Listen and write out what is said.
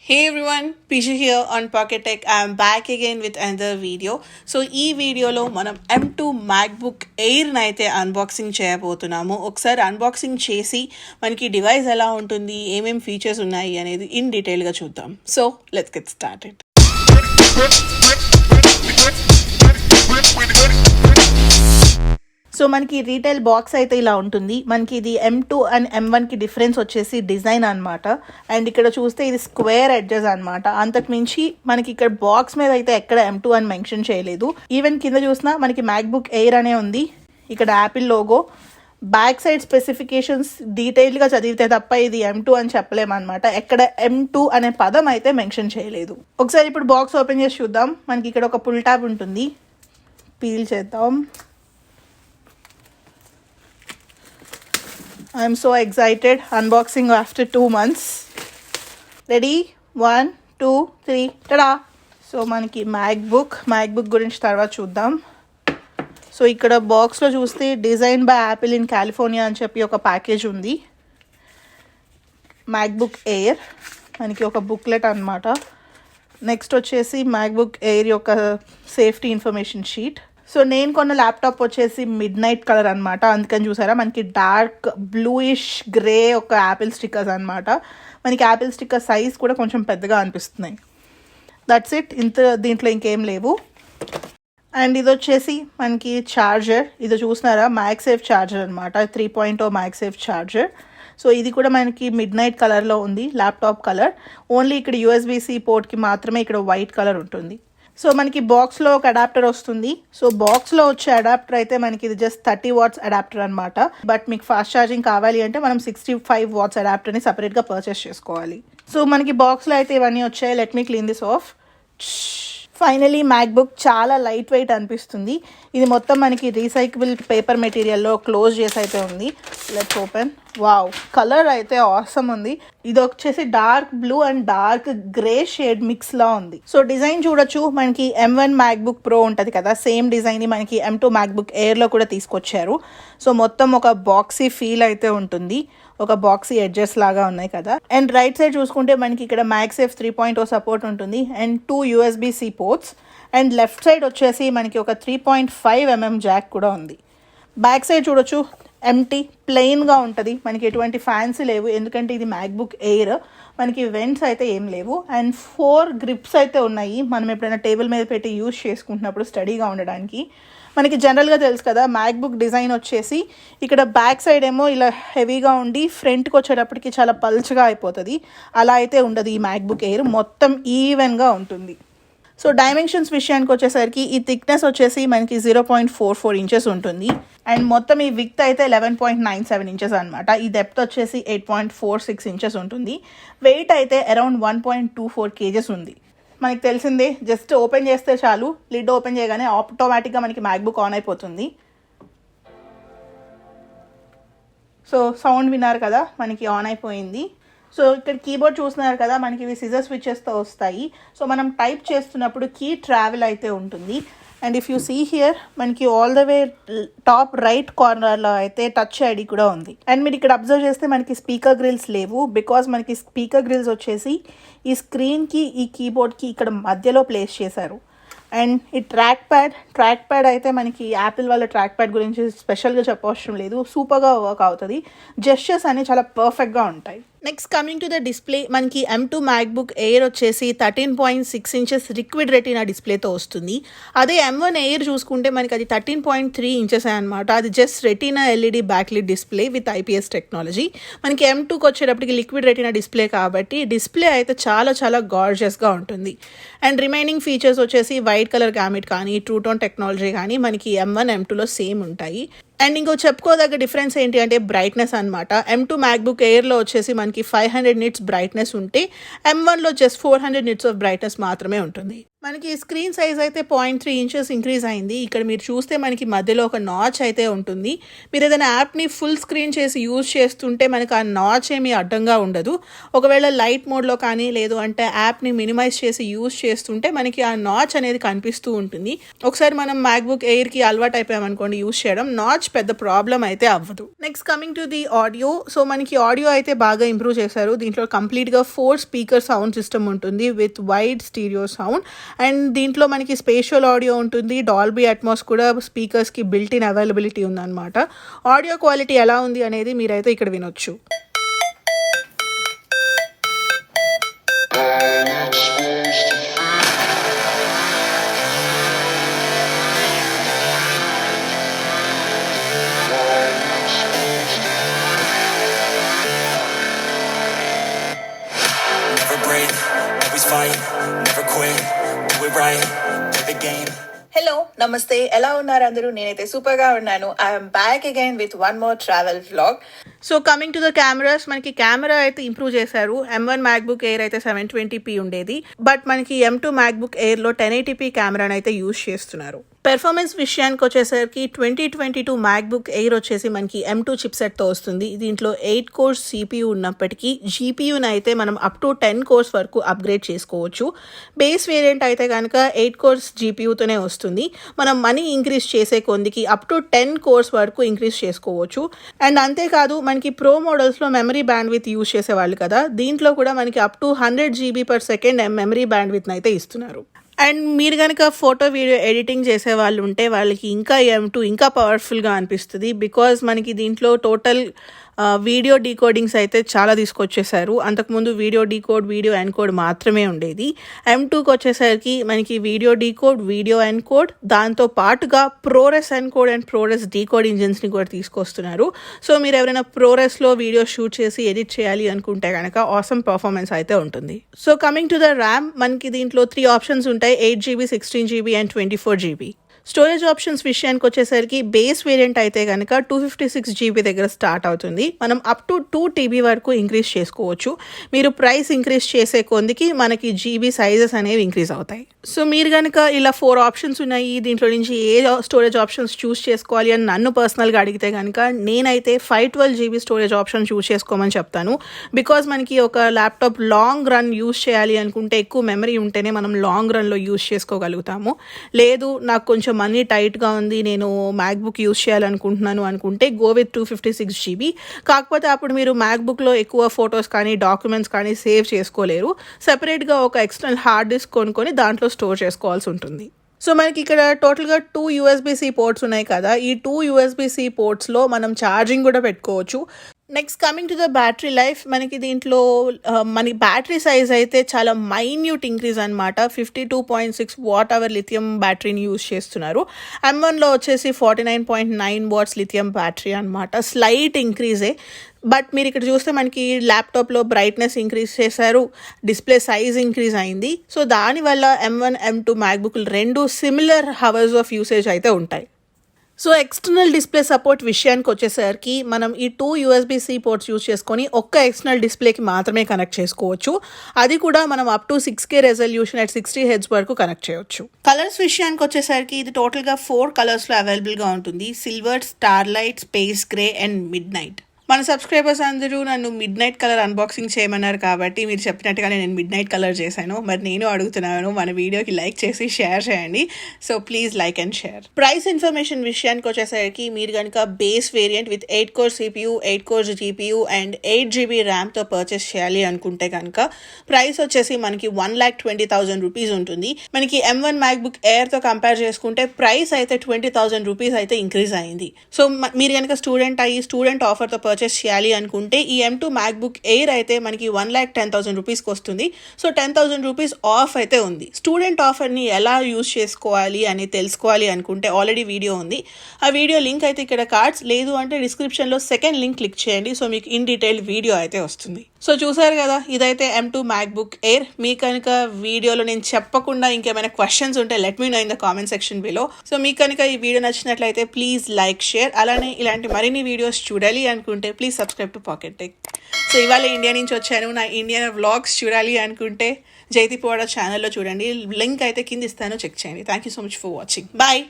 Hey everyone, Pishu here on Pocket Tech. I am back again with another video. So ఈ వీడియోలో మనం M2 MacBook Air అయితే unboxing చేయబోతున్నాము. ఒకసారి unboxing చేసి మనకి డివైస్ ఎలా ఉంటుంది, ఏమేం ఫీచర్స్ ఉన్నాయి అనేది ఇన్ డీటెయిల్గా చూద్దాం. So let's get started. So మనకి రీటైల్ బాక్స్ అయితే ఇలా ఉంటుంది. మనకి ఇది M2 అండ్ M1కి డిఫరెన్స్ వచ్చేసి డిజైన్ అనమాట. అండ్ ఇక్కడ చూస్తే ఇది స్క్వేర్ ఎడ్జెస్ అనమాట. అంతకు మించి మనకి ఇక్కడ బాక్స్ మీద అయితే ఎక్కడ M2 అని మెన్షన్ చేయలేదు. ఈవెన్ కింద చూసినా మనకి మ్యాక్బుక్ ఎయిర్ అనే ఉంది. ఇక్కడ Apple logo, back side specifications డీటెయిల్గా చదివితే తప్ప ఇది M2 అని చెప్పలేమన్నమాట. ఎక్కడ M2 అనే పదం అయితే మెన్షన్ చేయలేదు. ఒకసారి ఇప్పుడు బాక్స్ ఓపెన్ చేసి చూద్దాం. మనకి ఇక్కడ ఒక పుల్ ట్యాబ్ ఉంటుంది, పీల్ చేద్దాం. I'm so excited. Unboxing after 2 months. Ready? 1, 2, 3. Ta-da! So మనకి మ్యాక్బుక్ గురించి తర్వాత చూద్దాం. సో ఇక్కడ బాక్స్లో చూస్తే design by Apple in California అని చెప్పి ఒక ప్యాకేజ్ ఉంది. మ్యాక్బుక్ ఎయిర్ మనకి ఒక బుక్లెట్ అనమాట. నెక్స్ట్ వచ్చేసి మ్యాక్బుక్ ఎయిర్ యొక్క సేఫ్టీ ఇన్ఫర్మేషన్ షీట్. సో నేను కొన్న ల్యాప్టాప్ వచ్చేసి మిడ్ నైట్ కలర్ అనమాట. అందుకని చూసారా మనకి డార్క్ బ్లూయిష్ గ్రే ఒక యాపిల్ స్టిక్కర్స్ అనమాట. మనకి యాపిల్ స్టిక్కర్ సైజ్ కూడా కొంచెం పెద్దగా అనిపిస్తున్నాయి. That's it. దీంట్లో ఇంకేం లేవు. అండ్ ఇది వచ్చేసి మనకి ఛార్జర్. ఇది చూసినారా మ్యాక్సేఫ్ ఛార్జర్ అనమాట. 3.0 మ్యాక్సేఫ్ ఛార్జర్. సో ఇది కూడా మనకి మిడ్ నైట్ కలర్లో ఉంది, ల్యాప్టాప్ కలర్. ఓన్లీ ఇక్కడ USB-C పోర్ట్కి మాత్రమే ఇక్కడ వైట్ కలర్ ఉంటుంది. సో మనకి బాక్స్లో ఒక అడాప్టర్ వస్తుంది. సో బాక్స్లో వచ్చే అడాప్టర్ అయితే మనకి ఇది జస్ట్ 30 వాట్స్ అడాప్టర్ అనమాట. బట్ మీకు ఫాస్ట్ ఛార్జింగ్ కావాలి అంటే మనం 65 వాట్స్ అడాప్టర్ని సపరేట్గా పర్చేస్ చేసుకోవాలి. సో మనకి బాక్స్లో అయితే ఇవన్నీ వచ్చాయి. Let me clean this of. Finally MacBook చాలా లైట్ వెయిట్ అనిపిస్తుంది. ఇది మొత్తం మనకి రీసైక్లబుల్ పేపర్ మెటీరియల్లో క్లోజ్ చేసి అయితే ఉంది. Let's open. వావ్, కలర్ అయితే ఆసమ్ ఉంది. ఇది వచ్చేసి dark blue and dark grey shade మిక్స్లా ఉంది. సో డిజైన్ చూడొచ్చు. మనకి M1 మ్యాక్బుక్ ప్రో ఉంటుంది కదా, సేమ్ డిజైన్ని మనకి M2 మ్యాక్బుక్ ఎయిర్లో కూడా తీసుకొచ్చారు. సో మొత్తం ఒక బాక్సీ ఫీల్ అయితే ఉంటుంది, ఒక బాక్సీ ఎడ్జెస్ లాగా ఉన్నాయి కదా. అండ్ రైట్ సైడ్ చూసుకుంటే మనకి ఇక్కడ మ్యాక్సేఫ్ 3.0 సపోర్ట్ ఉంటుంది and 2 USB-C ports. And left side వచ్చేసి మనకి ఒక 3.5 mm జాక్ కూడా ఉంది. బ్యాక్ సైడ్ చూడొచ్చు, ఎంటీ ప్లెయిన్గా ఉంటుంది. మనకి ఎటువంటి ఫ్యాన్సీ లేవు, ఎందుకంటే ఇది మ్యాక్బుక్ ఎయిర్. మనకి వెంట్స్ అయితే ఏం లేవు. అండ్ 4 గ్రిప్స్ అయితే ఉన్నాయి, మనం ఎప్పుడైనా టేబుల్ మీద పెట్టి యూజ్ చేసుకుంటున్నప్పుడు స్టడీగా ఉండడానికి. మనకి జనరల్గా తెలుసు కదా మ్యాక్బుక్ డిజైన్ వచ్చేసి ఇక్కడ బ్యాక్ సైడ్ ఏమో ఇలా హెవీగా ఉండి ఫ్రంట్కి వచ్చేటప్పటికి చాలా పల్చగా అయిపోతుంది. అలా అయితే ఉండదు ఈ మ్యాక్బుక్ ఎయిర్, మొత్తం ఈవెన్గా ఉంటుంది. సో డైమెన్షన్స్ విషయానికి వచ్చేసరికి ఈ థిక్నెస్ వచ్చేసి మనకి 0.44 ఇంచెస్ ఉంటుంది. అండ్ మొత్తం ఈ విడ్త్ అయితే 11.97 ఇంచెస్ అనమాట. ఈ డెప్త్ వచ్చేసి 8.46 ఇంచెస్ ఉంటుంది. వెయిట్ అయితే అరౌండ్ 1.24 kgs ఉంది. మనకి తెలిసిందే, జస్ట్ ఓపెన్ చేస్తే చాలు, లిడ్ ఓపెన్ చేయగానే ఆటోమేటిక్గా మనకి మ్యాక్బుక్ ఆన్ అయిపోతుంది. సో సౌండ్ విన్నారు కదా, మనకి ఆన్ అయిపోయింది. సో ఇక్కడ కీబోర్డ్ చూస్తున్నారు కదా, మనకి ఇవి సిజర్ స్విచెస్తో వస్తాయి. సో మనం టైప్ చేస్తున్నప్పుడు కీ ట్రావెల్ అయితే ఉంటుంది. And if you see here మనకి all the way top right కార్నర్లో అయితే టచ్ ఐడి కూడా ఉంది. అండ్ మీరు ఇక్కడ అబ్జర్వ్ చేస్తే మనకి స్పీకర్ గ్రిల్స్ లేవు, బికాజ్ మనకి స్పీకర్ గ్రిల్స్ వచ్చేసి ఈ స్క్రీన్కి ఈ కీబోర్డ్కి ఇక్కడ మధ్యలో ప్లేస్ చేశారు. అండ్ ఈ ట్రాక్ ప్యాడ్ అయితే మనకి యాపిల్ వాళ్ళ ట్రాక్ ప్యాడ్ గురించి స్పెషల్గా చెప్పవసరం లేదు, సూపర్గా వర్క్ అవుతుంది. జెస్చర్స్ అన్ని చాలా పర్ఫెక్ట్గా ఉంటాయి. Next coming to the display, మనకి M2 మ్యాక్బుక్ ఎయిర్ వచ్చేసి 13.6 ఇంచెస్ లిక్విడ్ రెటీనా డిస్ప్లేతో వస్తుంది. అదే M1 ఎయిర్ చూసుకుంటే మనకి అది 13.3 ఇంచెస్ అనమాట. అది just retina LED backlit display with IPS technology. మనకి M2కి వచ్చేటప్పటికి లిక్విడ్ రెటీనా డిస్ప్లే కాబట్టి డిస్ప్లే అయితే చాలా చాలా గార్జియస్గా ఉంటుంది. అండ్ రిమైనింగ్ ఫీచర్స్ వచ్చేసి వైట్ కలర్ గ్యామెట్ కానీ ట్రూ టోన్ టెక్నాలజీ కానీ మనకి M1 M2లో సేమ్ ఉంటాయి. అండ్ ఇంకో చెప్పుకోదగ్గ డిఫరెన్స్ ఏంటి అంటే బ్రైట్నెస్ అనమాట. M2 మ్యాక్బుక్ ఎయిర్లో వచ్చేసి మనకి 500 nits బ్రైట్నెస్ ఉంటే M1లో జస్ట్ 400 nits ఆఫ్ బ్రైట్నెస్ మాత్రమే ఉంటుంది. మనకి స్క్రీన్ సైజ్ అయితే 0.3 ఇంచెస్ ఇంక్రీజ్ అయింది. ఇక్కడ మీరు చూస్తే మనకి మధ్యలో ఒక నాచ్ అయితే ఉంటుంది. మీరు ఏదైనా యాప్ని ఫుల్ స్క్రీన్ చేసి యూజ్ చేస్తుంటే మనకి ఆ నాచ్ ఏమీ అడ్డంగా ఉండదు. ఒకవేళ లైట్ మోడ్లో కానీ లేదు అంటే యాప్ని మినిమైజ్ చేసి యూజ్ చేస్తుంటే మనకి ఆ నాచ్ అనేది కనిపిస్తూ ఉంటుంది. ఒకసారి మనం మ్యాక్బుక్ ఎయిర్కి అలవాటు అయిపోయామనుకోండి యూజ్ చేయడం, నాచ్ పెద్ద ప్రాబ్లం అయితే అవ్వదు. Next coming to the audio. So మనకి ఆడియో అయితే బాగా ఇంప్రూవ్ చేశారు. దీంట్లో కంప్లీట్గా 4 స్పీకర్ సౌండ్ సిస్టమ్ ఉంటుంది with wide stereo sound. And దీంట్లో మనకి స్పేషియల్ ఆడియో ఉంటుంది. డాల్బీ అట్మాస్ కూడా స్పీకర్స్కి బిల్ట్ ఇన్ అవైలబిలిటీ ఉందన్నమాట. ఆడియో క్వాలిటీ ఎలా ఉంది అనేది మీరైతే ఇక్కడ వినొచ్చు. హలో నమస్తే, ఎలా ఉన్నారు అందరూ? నేనైతే సూపర్గా ఉన్నాను. I'm back again with one more travel vlog. So coming to the cameras, మనకి కెమెరా అయితే ఇంప్రూవ్ చేశారు. M1 మ్యాక్బుక్ ఎయిర్ అయితే 720p ఉండేది, బట్ మనకి M2 మ్యాక్బుక్ ఎయిర్లో 1080p కెమెరాని అయితే యూజ్ చేస్తున్నారు. పెర్ఫార్మెన్స్ విషయానికి వచ్చేసరికి 2022 మ్యాక్బుక్ ఎయిర్ వచ్చేసి మనకి M2 చిప్సెట్తో వస్తుంది. దీంట్లో 8 కోర్స్ CPU ఉన్నప్పటికీ GPUని అయితే మనం అప్ టు 10 కోర్స్ వరకు అప్గ్రేడ్ చేసుకోవచ్చు. బేస్ వేరియంట్ అయితే కనుక 8 కోర్స్ GPUతోనే వస్తుంది. మనం మనీ ఇంక్రీజ్ చేసే కొందికి అప్ టు 10 కోర్స్ వరకు ఇంక్రీజ్ చేసుకోవచ్చు. అండ్ అంతేకాదు మనకి ప్రో మోడల్స్లో మెమరీ బ్యాండ్విత్ యూజ్ చేసేవాళ్ళు కదా, దీంట్లో కూడా మనకి అప్ టు 100 GB/s మెమరీ బ్యాండ్విత్ని అయితే ఇస్తున్నారు. అండ్ మీరు కనుక ఫోటో వీడియో ఎడిటింగ్ చేసే వాళ్ళు ఉంటే వాళ్ళకి ఇంకా M2 ఇంకా పవర్ఫుల్గా అనిపిస్తుంది. బికాజ్ మనకి దీంట్లో టోటల్ వీడియో డీకోడింగ్స్ అయితే చాలా తీసుకొచ్చేసారు. అంతకుముందు వీడియో డీకోడ్, వీడియో ఎన్కోడ్ మాత్రమే ఉండేది. M2కి వచ్చేసరికి మనకి వీడియో డీకోడ్, వీడియో ఎన్కోడ్, దాంతో పాటుగా ProRes encode and ProRes decode ఇంజిన్స్ని కూడా తీసుకొస్తున్నారు. సో మీరు ఎవరైనా ప్రోరెస్లో వీడియో షూట్ చేసి ఎడిట్ చేయాలి అనుకుంటే కనుక ఆసమ్ పర్ఫార్మెన్స్ అయితే ఉంటుంది. So coming to the RAM, మనకి దీంట్లో 3 ఆప్షన్స్ ఉంటాయి: 8GB, 16GB and 24GB. Storage options విషయానికి వచ్చేసరికి బేస్ వేరియంట్ అయితే కనుక 256GB దగ్గర స్టార్ట్ అవుతుంది. మనం అప్ టు 2TB వరకు ఇంక్రీజ్ చేసుకోవచ్చు. మీరు ప్రైస్ ఇంక్రీజ్ చేసే కొందికి మనకి GB సైజెస్ అనేవి ఇంక్రీజ్ అవుతాయి. సో మీరు కనుక ఇలా 4 ఆప్షన్స్ ఉన్నాయి, దీంట్లో నుంచి ఏ స్టోరేజ్ ఆప్షన్స్ చూస్ చేసుకోవాలి అని నన్ను పర్సనల్గా అడిగితే కనుక నేనైతే 512GB స్టోరేజ్ ఆప్షన్ చూస్ చేసుకోమని చెప్తాను. బికాజ్ మనకి ఒక ల్యాప్టాప్ లాంగ్ రన్ యూస్ చేయాలి అనుకుంటే ఎక్కువ మెమరీ ఉంటేనే మనం లాంగ్ రన్లో యూస్ చేసుకోగలుగుతాము. లేదు నాకు కొంచెం మనీ టైట్గా ఉంది, నేను మ్యాక్బుక్ యూజ్ చేయాలనుకుంటున్నాను అనుకుంటే గో విత్ 256GB. కాకపోతే అప్పుడు మీరు మ్యాక్బుక్లో ఎక్కువ ఫొటోస్ కానీ డాక్యుమెంట్స్ కానీ సేవ్ చేసుకోలేరు. సెపరేట్గా ఒక ఎక్స్టర్నల్ హార్డ్ డిస్క్ కొనుక్కొని దాంట్లో స్టోర్ చేసుకోవాల్సి ఉంటుంది. సో మనకి ఇక్కడ టోటల్గా 2 USB-C పోర్ట్స్ ఉన్నాయి కదా, ఈ 2 USB-C పోర్ట్స్లో మనం ఛార్జింగ్ కూడా పెట్టుకోవచ్చు. Next coming to the battery life, మనకి దీంట్లో మన బ్యాటరీ సైజ్ అయితే చాలా మైన్యూట్ ఇంక్రీజ్ అనమాట. 52.6 Wh లిథియం బ్యాటరీని యూజ్ చేస్తున్నారు. M1లో వచ్చేసి 49.9 watts లిథియం బ్యాటరీ అనమాట. స్లైట్ ఇంక్రీజే. బట్ మీరు ఇక్కడ చూస్తే మనకి ల్యాప్టాప్లో బ్రైట్నెస్ ఇంక్రీజ్ చేశారు, డిస్ప్లే సైజ్ ఇంక్రీజ్ అయింది. సో దానివల్ల M1, M2 మ్యాక్బుక్లు రెండు సిమిలర్ హవర్స్ ఆఫ్ యూసేజ్ అయితే ఉంటాయి. సో ఎక్స్టర్నల్ డిస్ప్లే సపోర్ట్ విషయానికి వచ్చేసరికి మనం ఈ 2 USB-C పోర్ట్స్ యూజ్ చేసుకొని ఒక్క ఎక్స్టర్నల్ డిస్ప్లేకి మాత్రమే కనెక్ట్ చేసుకోవచ్చు. అది కూడా మనం up to 6K resolution at 60Hz వరకు కనెక్ట్ చేయొచ్చు. కలర్స్ విషయానికి వచ్చేసరికి ఇది టోటల్గా 4 కలర్స్లో అవైలబుల్గా ఉంటుంది: silver, starlight, space grey and mid night. మన సబ్స్క్రైబర్స్ అందరూ నన్ను మిడ్ నైట్ కలర్ అన్బాక్సింగ్ చేయమన్నారు కాబట్టి మీరు చెప్పినట్టుగానే నేను మిడ్ నైట్ కలర్ చేశాను. మరి నేను అడుగుతున్నాను, మన వీడియోకి లైక్ చేసి షేర్ చేయండి. So please like and share. Price information విషయానికి వచ్చేసరికి మీరు కనుక base variant with 8 core CPU, 8 cores GPU and 8GB ర్యామ్తో పర్చేస్ చేయాలి అనుకుంటే కనుక ప్రైస్ వచ్చేసి మనకి 1,20,000 రూపీస్ ఉంటుంది. మనకి M1 మ్యాక్బుక్ ఎయిర్తో కంపేర్ చేసుకుంటే ప్రైస్ అయితే 20,000 రూపీస్ అయితే ఇంక్రీజ్ అయింది. సో మీరు కనుక స్టూడెంట్ అయ్యి స్టూడెంట్ ఆఫర్తో పర్చేస్ చేయాలి అనుకుంటే ఈ M2 మ్యాక్బుక్ ఎయిర్ అయితే మనకి 1,10,000 రూపీస్కి వస్తుంది. సో 10,000 రూపీస్ ఆఫ్ అయితే ఉంది. స్టూడెంట్ ఆఫర్ని ఎలా యూజ్ చేసుకోవాలి అని తెలుసుకోవాలి అనుకుంటే ఆల్రెడీ వీడియో ఉంది. ఆ వీడియో లింక్ అయితే ఇక్కడ కార్డ్స్, లేదు అంటే డిస్క్రిప్షన్లో సెకండ్ లింక్ క్లిక్ చేయండి. సో మీకు ఇన్ డీటెయిల్ వీడియో అయితే వస్తుంది. సో చూసారు కదా, ఇదైతే M2 మ్యాక్బుక్ ఎయిర్. మీకు కనుక వీడియోలో నేను చెప్పకుండా ఇంకేమైనా క్వశ్చన్స్ ఉంటే let me know in the comment section below. So మీకు కనుక ఈ వీడియో నచ్చినట్లయితే ప్లీజ్ లైక్, షేర్. అలానే ఇలాంటి మరిన్ని వీడియోస్ చూడాలి అనుకుంటే please subscribe to pocket tech. So ఇవాళ ఇండియా నుంచి వచ్చాను. నా ఇండియన్ వ్లాగ్స్ చూడాలి అనుకుంటే జైదీప్వాడ ఛానల్లో చూడండి. లింక్ అయితే కింద ఇస్తాను, చెక్ చేయండి. Thank you so much for watching. Bye.